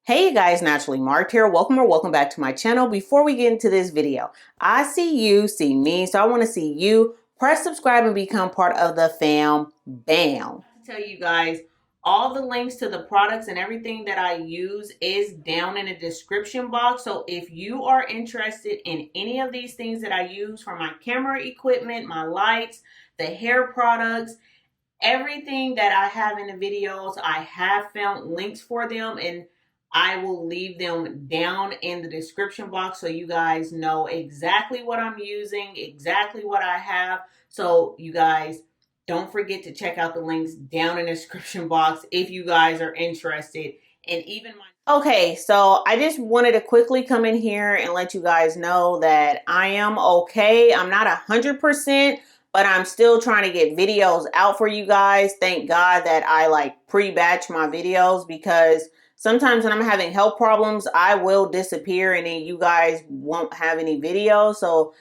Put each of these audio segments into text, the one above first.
Hey you guys, Naturally Marked here. Welcome or welcome back to my channel. Before we get into this video, I see you, see me, so I want to see you. Press subscribe and become part of the fam. Bam. To tell you guys, all the links to the products and everything that I use is down in the description box. So if you are interested in any of these things that I use for my camera equipment, my lights, the hair products, everything that I have in the videos, I have found links for them, and I will leave them down in the description box so you guys know exactly what I'm using, exactly what I have. So you guys don't forget to check out the links down in the description box if you guys are interested. And even my okay, so I just wanted to quickly come in here and let you guys know that I am okay. I'm not 100%, but I'm still trying to get videos out for you guys. Thank God that I like pre-batch my videos, because sometimes when I'm having health problems, I will disappear and then you guys won't have any videos. So,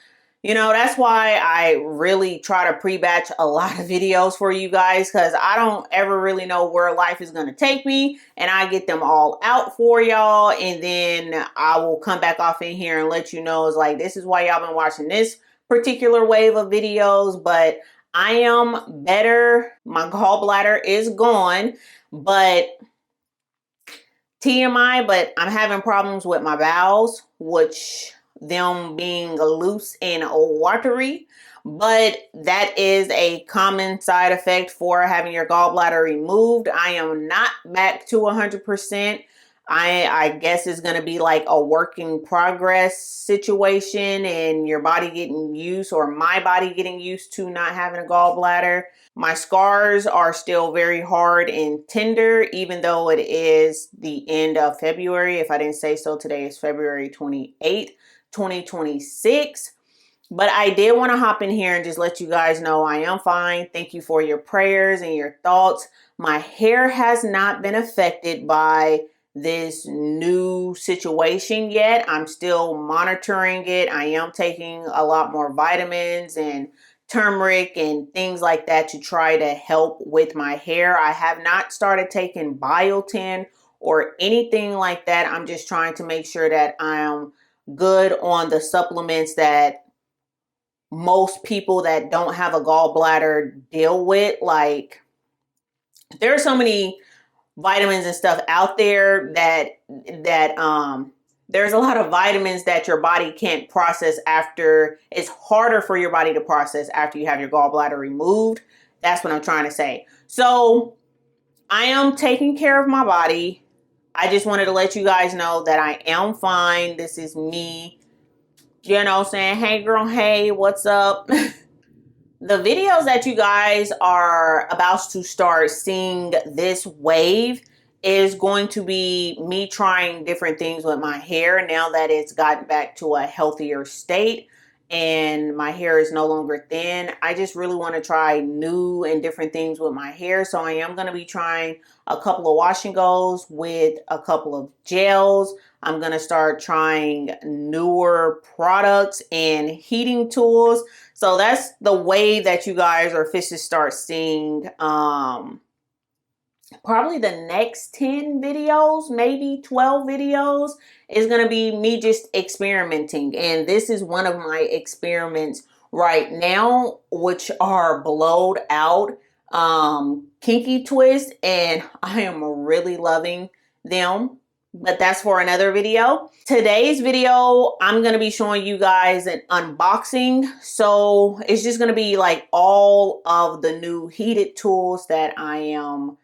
you know, that's why I really try to pre-batch a lot of videos for you guys, because I don't ever really know where life is going to take me, and I get them all out for y'all, and then I will come back off in here and let you know, it's like, this is why y'all been watching this particular wave of videos. But I am better. My gallbladder is gone, but TMI, but I'm having problems with my bowels, which them being loose and watery. But that is a common side effect for having your gallbladder removed. I am not back to 100%. I guess it's going to be like a work in progress situation, and your body getting used, or my body getting used to not having a gallbladder. My scars are still very hard and tender, even though it is the end of February. If I didn't say so, today is February 28th, 2026. But I did want to hop in here and just let you guys know I am fine. Thank you for your prayers and your thoughts. My hair has not been affected by this new situation yet. I'm still monitoring it. I am taking a lot more vitamins and turmeric and things like that to try to help with my hair. I have not started taking biotin or anything like that. I'm just trying to make sure that I'm good on the supplements that most people that don't have a gallbladder deal with. Like, there are so many vitamins and stuff out there that there's a lot of vitamins that your body can't process after. It's harder for your body to process after you have your gallbladder removed. That's what I'm trying to say. So I am taking care of my body. I just wanted to let you guys know that I am fine. This is me, you know, saying, hey girl, hey, what's up? The videos that you guys are about to start seeing this wave is going to be me trying different things with my hair now that it's gotten back to a healthier state and my hair is no longer thin. I just really want to try new and different things with my hair. So I am going to be trying a couple of wash and goes with a couple of gels. I'm going to start trying newer products and heating tools. So that's the way that you guys are officially start seeing probably the next 10 videos, maybe 12 videos, is going to be me just experimenting. And this is one of my experiments right now, which are blowed out kinky twist, and I am really loving them. But that's for another video. Today's video, I'm going to be showing you guys an unboxing. So it's just going to be like all of the new heated tools that I am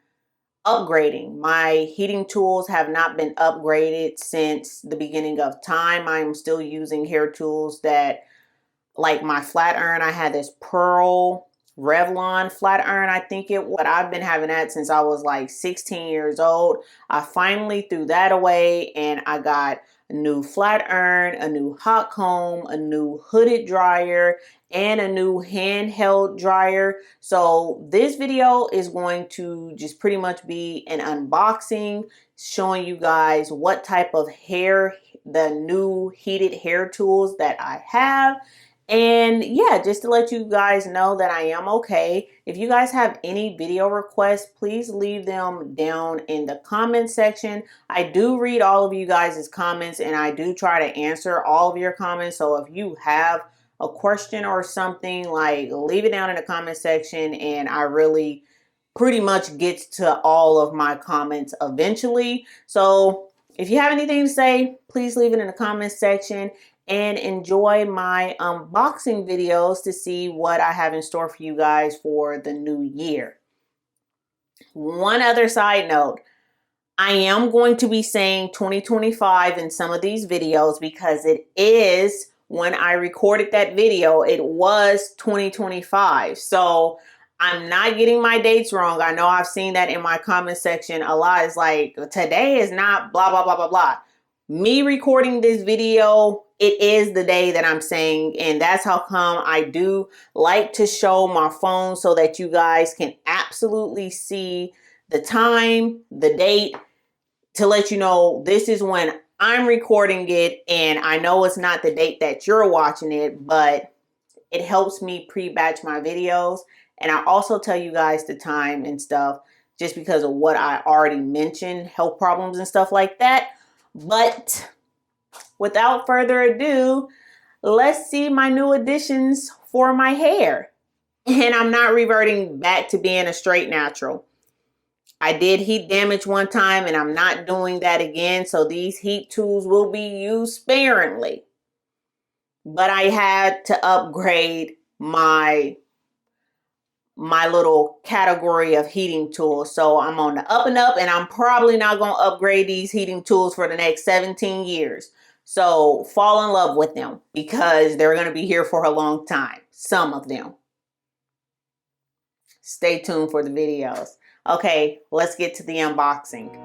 upgrading. My heating tools have not been upgraded since the beginning of time. I'm still using hair tools that, like my flat iron, I had this Pearl Revlon flat iron, I think it was. But I've been having that since I was like 16 years old. I finally threw that away, and I got a new flat iron, a new hot comb, a new hooded dryer, and a new handheld dryer. So this video is going to just pretty much be an unboxing, showing you guys what type of hair, the new heated hair tools that I have. And yeah, just to let you guys know that I am okay. If you guys have any video requests, please leave them down in the comment section. I do read all of you guys' comments and I do try to answer all of your comments. So if you have a question or something, like, leave it down in the comment section and I really pretty much gets to all of my comments eventually. So if you have anything to say, please leave it in the comment section and enjoy my unboxing videos to see what I have in store for you guys for the new year. One other side note, I am going to be saying 2025 in some of these videos because it is, when I recorded that video, it was 2025. So I'm not getting my dates wrong. I know I've seen that in my comment section a lot. It's like, today is not blah, blah, blah, blah, blah. Me recording this video, it is the day that I'm saying, and that's how come I do like to show my phone so that you guys can absolutely see the time, the date, to let you know this is when I'm recording it, and I know it's not the date that you're watching it, but it helps me pre-batch my videos. And I also tell you guys the time and stuff just because of what I already mentioned, health problems and stuff like that. But without further ado, let's see my new additions for my hair. And I'm not reverting back to being a straight natural. I did heat damage one time and I'm not doing that again. So these heat tools will be used sparingly. But I had to upgrade my little category of heating tools. So I'm on the up and up, and I'm probably not going to upgrade these heating tools for the next 17 years. So fall in love with them because they're going to be here for a long time. Some of them. Stay tuned for the videos. Okay, let's get to the unboxing.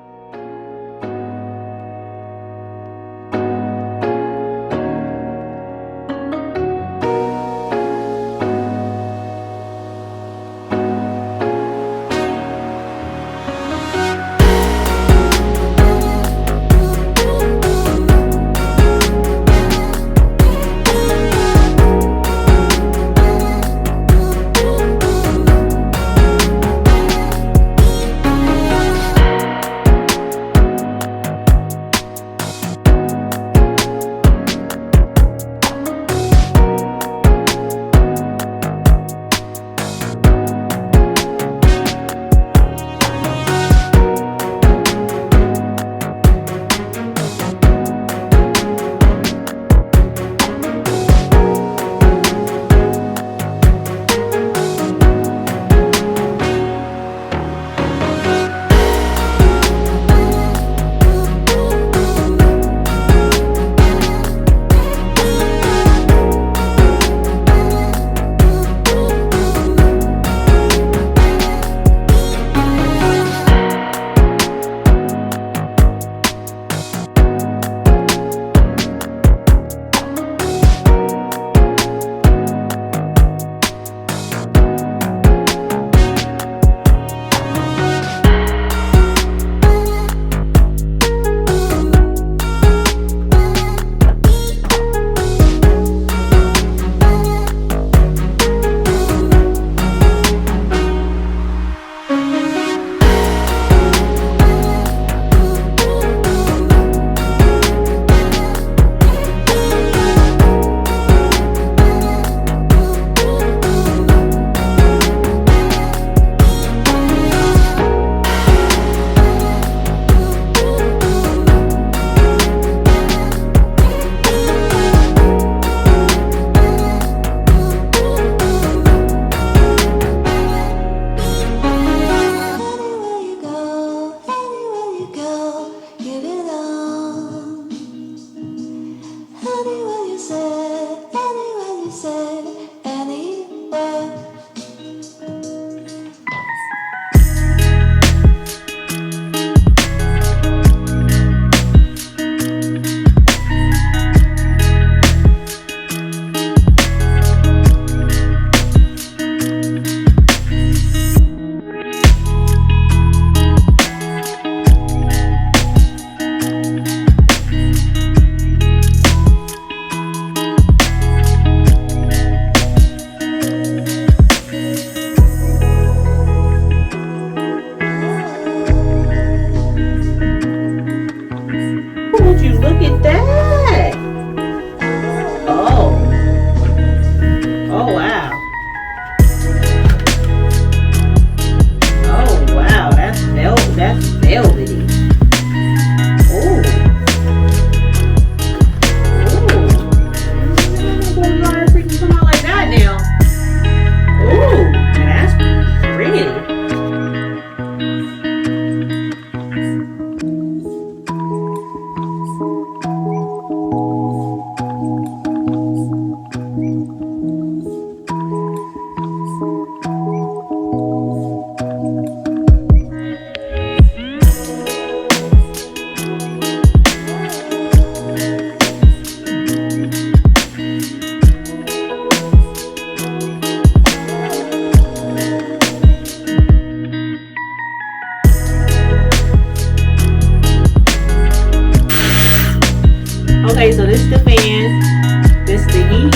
Okay, so this is the fan. This is the heat.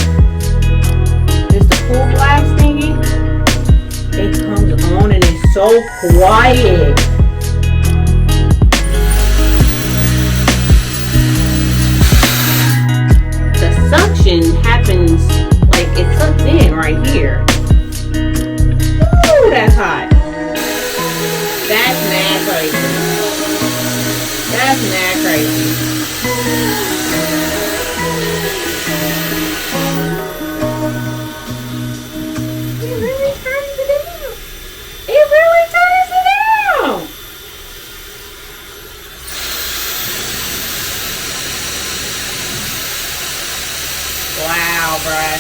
This is the full blast thingy. It comes on and it's so quiet. The suction happens like it sucks in right here. Ooh, that's hot. That's mad crazy. That's mad crazy. It really turns it down. It really turns it down. Wow, bruh.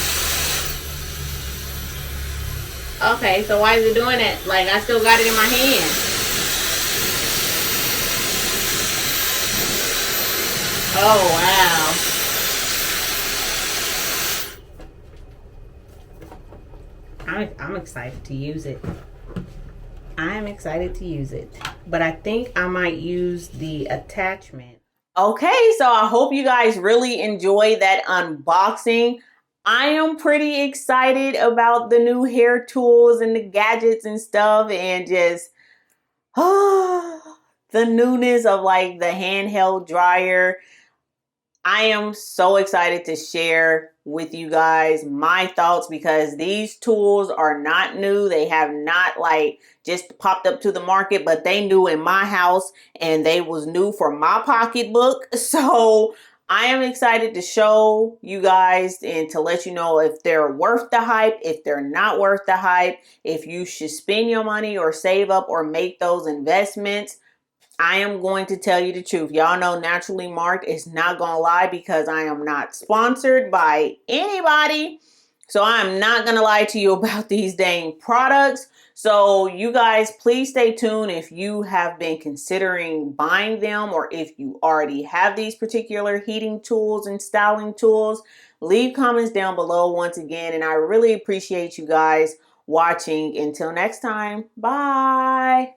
Okay, so why is it doing it? Like, I still got it in my hand. Oh, wow. I'm excited to use it. I'm excited to use it. But I think I might use the attachment. Okay, so I hope you guys really enjoyed that unboxing. I am pretty excited about the new hair tools and the gadgets and stuff, and just the newness of like the handheld dryer. I am so excited to share with you guys my thoughts because these tools are not new. They have not like just popped up to the market, but they new in my house and they was new for my pocketbook. So I am excited to show you guys and to let you know if they're worth the hype, if they're not worth the hype, if you should spend your money or save up or make those investments. I am going to tell you the truth. Y'all know Naturally Marked is not going to lie because I am not sponsored by anybody. So I'm not going to lie to you about these dang products. So you guys, please stay tuned if you have been considering buying them or if you already have these particular heating tools and styling tools. Leave comments down below once again. And I really appreciate you guys watching. Until next time, bye.